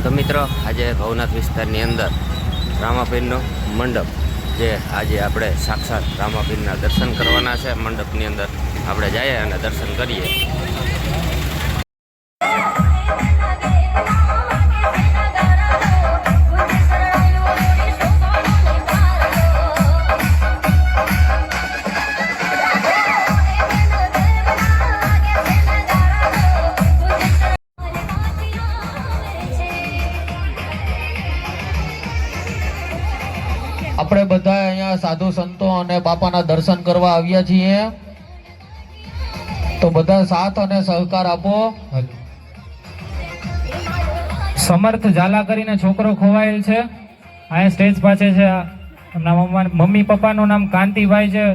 તો મિત્રો આજે ભવનાથ વિસ્તારની અંદર રામાપીરનો મંડપ જે આજે આપણે સાક્ષાત રામાપીરના દર્શન કરવાના છે। મંડપની અંદર આપણે જઈએ અને દર્શન કરીએ। આપણે બધા અહીંયા સાધુ સંતો અને બાપાના દર્શન કરવા આવ્યા છીએ, તો બધા સાથ અને સહકાર આપો। સમર્થ ઝાલા કરીને છોકરો ખોવાયેલ છે, અહીંયા સ્ટેજ પાસે છે। એમના મમ્મી પપ્પાનું નામ કાંતિભાઈ છે,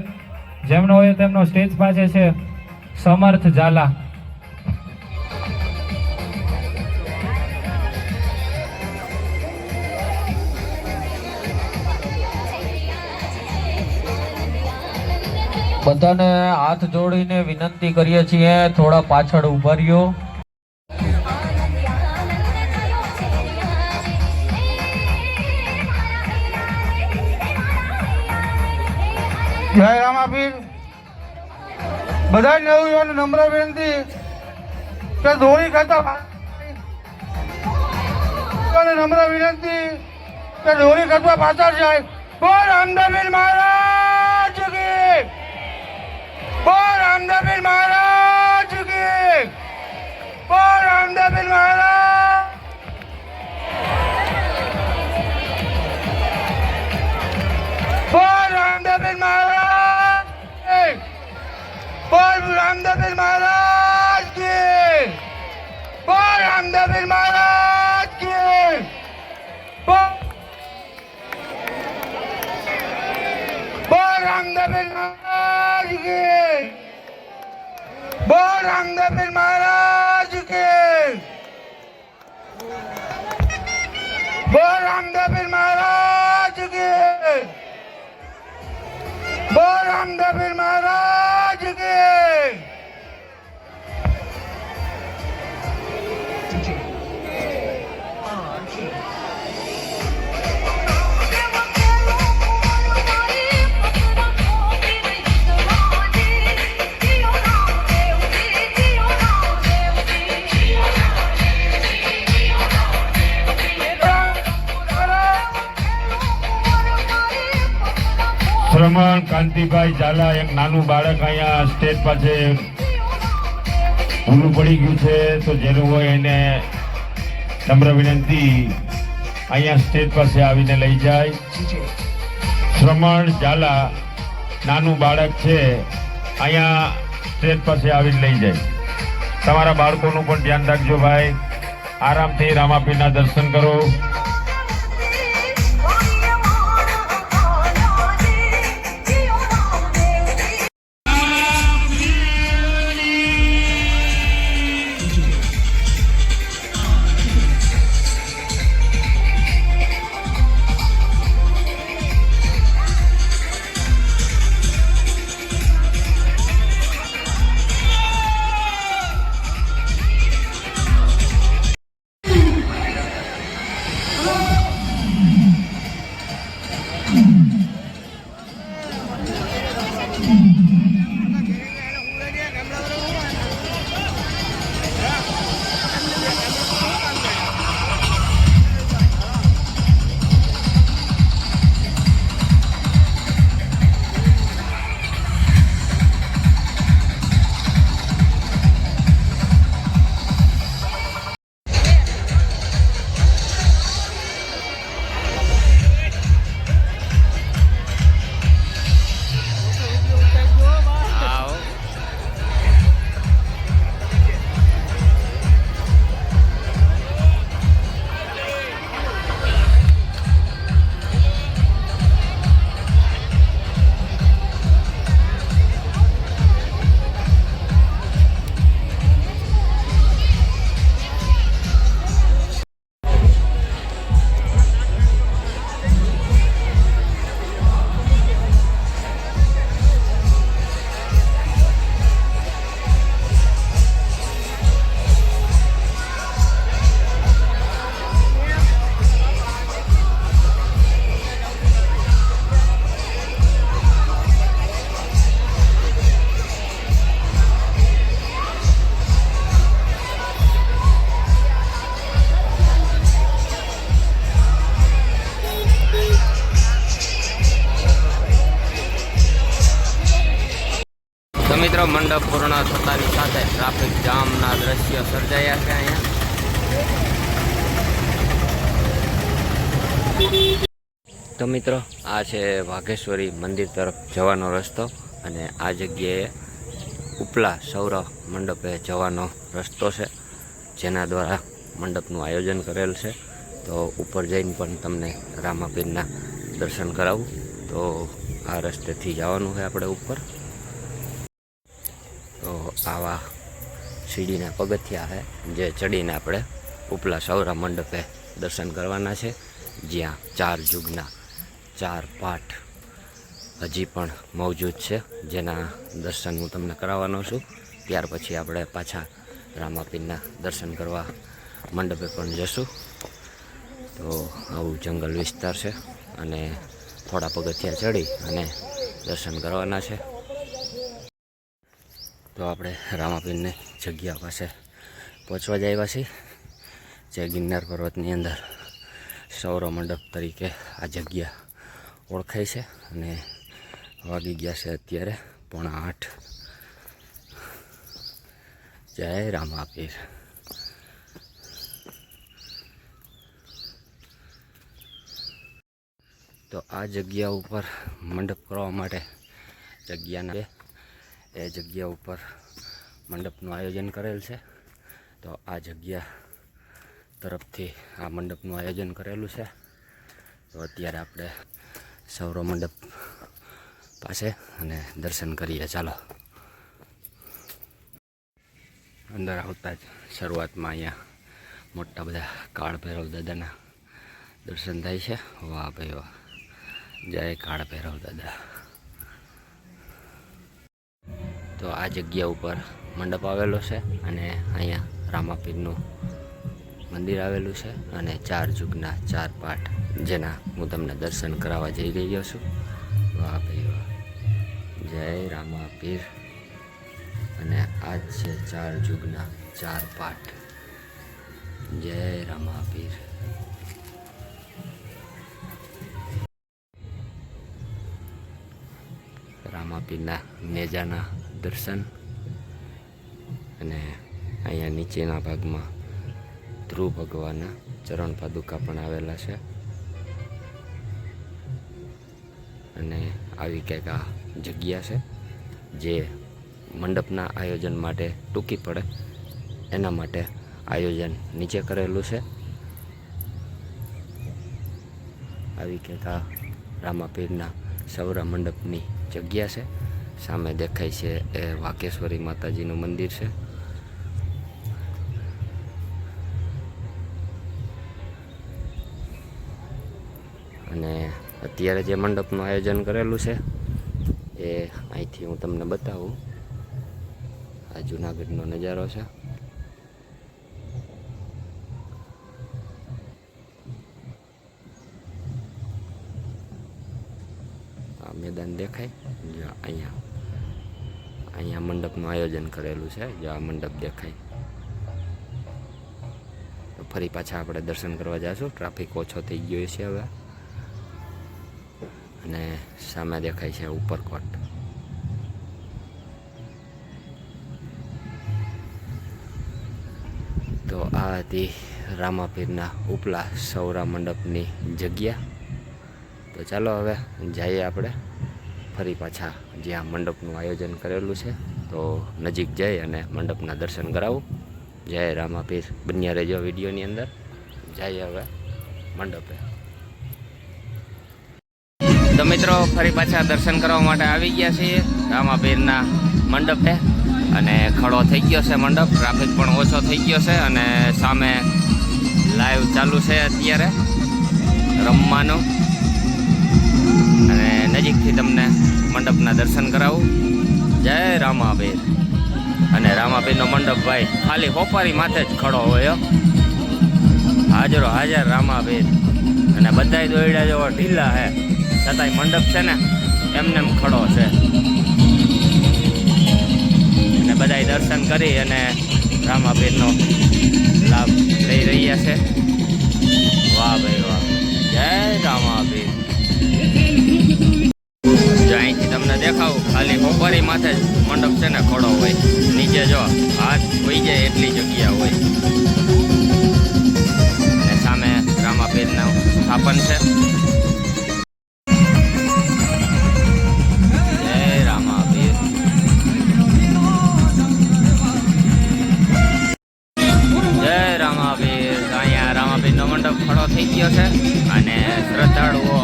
જેમનો હોય તેમનો સ્ટેજ પાસે છે સમર્થ ઝાલા। બધાને હાથ જોડીને વિનંતી કરીએ છીએ, થોડા પાછળ ઉભા રહ્યો। જય રામાપીર। બધા નવયુવાન નમ્ર વિનંતી કે ધોળી ખાતા નમ્ર વિનંતી કે ધોળી ખાતા પાછળ જાય। બોલ રામદેવપીર મહારાજ કી, બોલ રામદેવપીર મહારાજ કી, બોલ રામદેવપીર મહારાજ, બોલ રામદેવપીર મહારાજ, બોલ રામદેવપીર મહારાજ કી, બોલ રામદેવપીર મહારાજ કી, બોલ રામદેવપીર મહારાજ કી, બોલ રામદેવપીર મહારાજ કી, બોલ રામદેવપીર મહારાજ કી, બોલ રામદેવપીર મહારાજ કી। શ્રમણ કાંતિભાઈ ઝાલા, એક નાનું બાળક અહીંયા સ્ટેજ પાસે ભૂલું પડી ગયું છે, તો જેનું હોય એને નમ્ર વિનંતી અહીંયા સ્ટેજ પાસે આવીને લઈ જાય। શ્રમણ ઝાલા નાનું બાળક છે, અહીંયા સ્ટેજ પાસે આવીને લઈ જાય। તમારા બાળકોનું પણ ધ્યાન રાખજો ભાઈ, આરામથી રામાપીરના દર્શન કરો। મંડપ પૂર્ણ થતાની સાથે ટ્રાફિક જામના દ્રશ્યો સર્જાયા છે અહીંયા. તો મિત્રો, આ છે વાઘેશ્વરી મંદિર તરફ જવાનો રસ્તો અને આ જગ્યાએ ઉપલા સૌર મંડપે જવાનો રસ્તો છે, જેના દ્વારા મંડપનું આયોજન કરેલ છે. તો ઉપર જઈને પણ તમને રામાપીરના દર્શન કરાવું. તો આ રસ્તેથી જવાનું છે આપણે ઉપર. તો આવા સીડીના પગથિયા છે, જે ચડીને આપણે ઉપલા સૌર મંડપે દર્શન કરવાના છે, જ્યાં 4 યુગના 4 પાઠ હજી પણ મોજૂદ છે, જેના દર્શન હું તમને કરાવવાનો છું. ત્યાર પછી આપણે પાછા રામાપીરના દર્શન કરવા મંડપે પણ જશું. તો આવું જંગલ વિસ્તાર છે અને થોડા પગથિયા ચડી અને દર્શન કરવાના છે. તો આપણે રામાપીરની જગ્યા પાસે પહોંચવા જ આવ્યા છીએ, જે ગિરનાર પર્વતની અંદર સૌર મંડપ તરીકે આ જગ્યા ઓળખાય છે. અને વાગી ગયા છે અત્યારે 7:45. જય રામાપીર. તો આ જગ્યા ઉપર મંડપ કરવા માટે એ જગ્યા ઉપર મંડપનું આયોજન કરેલ છે. તો આ જગ્યા તરફથી આ મંડપનું આયોજન કરેલું છે. તો અત્યારે આપણે સૌર મંડપ પાસે અને દર્શન કરીએ. ચાલો. અંદર આવતા જ શરૂઆતમાં અહીંયા મોટા બધા કાળ ભૈરવ દાદાના દર્શન થાય છે. વાહ ભાઈ વાહ, જય કાળ ભૈરવ દાદા. તો આ જગ્યા ઉપર મંડપ આવેલો છે અને અહીંયા રામાપીરનું મંદિર આવેલું છે અને 4 યુગના 4 પાઠ, જેના હું તમને દર્શન કરાવવા જઈ રહ્યો છું. વાહ ભાઈ વાહ, જય રામાપીર. અને આ જ છે 4 યુગના 4 પાઠ. જય રામાપીર. રામાપીરના નેજાના દર્શન અને અહીંયા નીચેના ભાગમાં ધ્રુવ ભગવાનના ચરણ પાદુકા પણ આવેલા છે. અને આવી કંઈક આ જગ્યા છે, જે મંડપના આયોજન માટે ટૂંકી પડે એના માટે આયોજન નીચે કરેલું છે. આવી કંઈક આ રામાપીરના સૌર મંડપની જગ્યા છે. સામે દેખાય છે એ વાઘેશ્વરી માતાજીનું મંદિર છે. અને અત્યારે જે મંડપનું આયોજન કરેલું છે એ અહીંથી હું તમને બતાવું. આ જૂનાગઢનો નજારો છે. આ મેદાન દેખાય, જો અહીંયા મંડપનું આયોજન કરેલું છે. જો આ મંડપ દેખાય. તો ફરી પાછા આપણે દર્શન કરવા જઈશું. ટ્રાફિક ઓછો થઈ ગયો છે હવે. અને સામે દેખાય છે ઉપરકોટ. તો આ હતી રામાપીરના ઉપલા સૌરા મંડપની જગ્યા. તો ચાલો હવે જઈએ આપણે ફરી પાછા જ્યાં મંડપનું આયોજન કરેલું છે. તો નજીક જઈ અને મંડપના દર્શન કરાવું. જય રામાપીર. બન્યા રહેજો વિડીયોની અંદર. જઈએ હવે મંડપે. તો મિત્રો, ફરી પાછા દર્શન કરવા માટે આવી ગયા છીએ રામાપીરના મંડપે. અને ખડો થઈ ગયો છે મંડપ, ટ્રાફિક પણ ઓછો થઈ ગયો છે. અને સામે લાઈવ ચાલુ છે અત્યારે રમવાનું. અને નજીકથી તમને મંડપના દર્શન કરાવું. જય રામાપીર. અને રામાપીરનો મંડપ ભાઈ ખાલી હોપારી માથે જ ખડો હોય. હાજરો હાજર રામાપીર. અને બધાય દોયડા જેવો ઢીલા હે, છતાંય મંડપ છે ને એમને એમ ખડો છે. અને બધાય દર્શન કરી અને રામાપીરનો લાભ લઈ રહ્યા છે. વાહ ભાઈ વાહ, જય રામાપીર. જો અહીંથી તમને દેખાવું, ખાલી હોપારી માથે જ મંડપ છે ને ખોડો હોય, નીચે જો હાથ વહી જાય એટલી જગ્યા હોય. અને સામે રામાપીરનું સ્થાપન છે. જય રામાપીર. જય રામાપીર. અહીંયા રામાપીરનો મંડપ ખડો થઈ ગયો છે અને શ્રદ્ધાળુઓ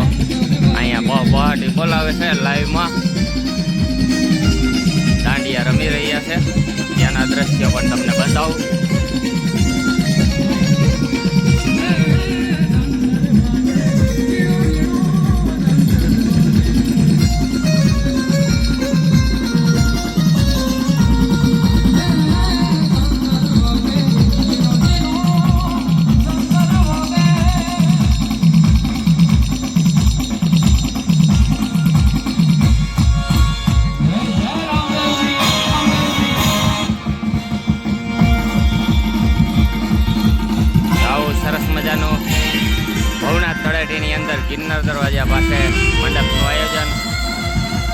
અહીંયા બહાટી બોલાવે છે લાઈવમાં. દાંડિયા રમી રહ્યા છે. ત્યાંના દ્રશ્યો પણ તમને બતાવું. સરસ મજાનું ભવનાથ તળેટીની અંદર ગિરનાર દરવાજા પાસે મંડપનું આયોજન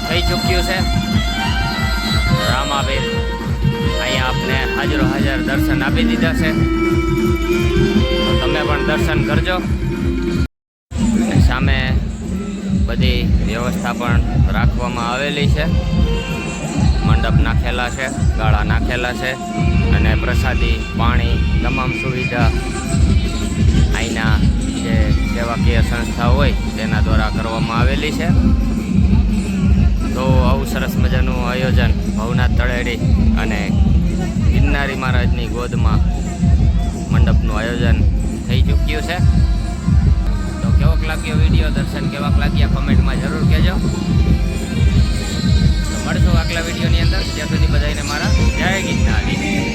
થઈ ચૂક્યું છે. રામાપીર અહીંયા આપને હાજરો હાજર દર્શન આપી દીધા છે, તો તમે પણ દર્શન કરજો. અને સામે બધી વ્યવસ્થા પણ રાખવામાં આવેલી છે. મંડપ નાખેલા છે, ગાળા નાખેલા છે અને પ્રસાદી, પાણી, તમામ સુવિધા અહીંના જે સેવાકીય સંસ્થા હોય તેના દ્વારા કરવામાં આવેલી છે. તો આવું સરસ મજાનું આયોજન ભવનાથ તળેટી અને ગિરનારી મહારાજની ગોદમાં મંડપનું આયોજન થઈ ચૂક્યું છે. તો કેવોક લાગ્યો વિડીયો, દર્શન કેવાક લાગ્યા કમેન્ટમાં જરૂર કહેજો. તો મળશું આગલા વિડીયોની અંદર. ત્યાં સુધી બધાને મારા જય ગિરનારી.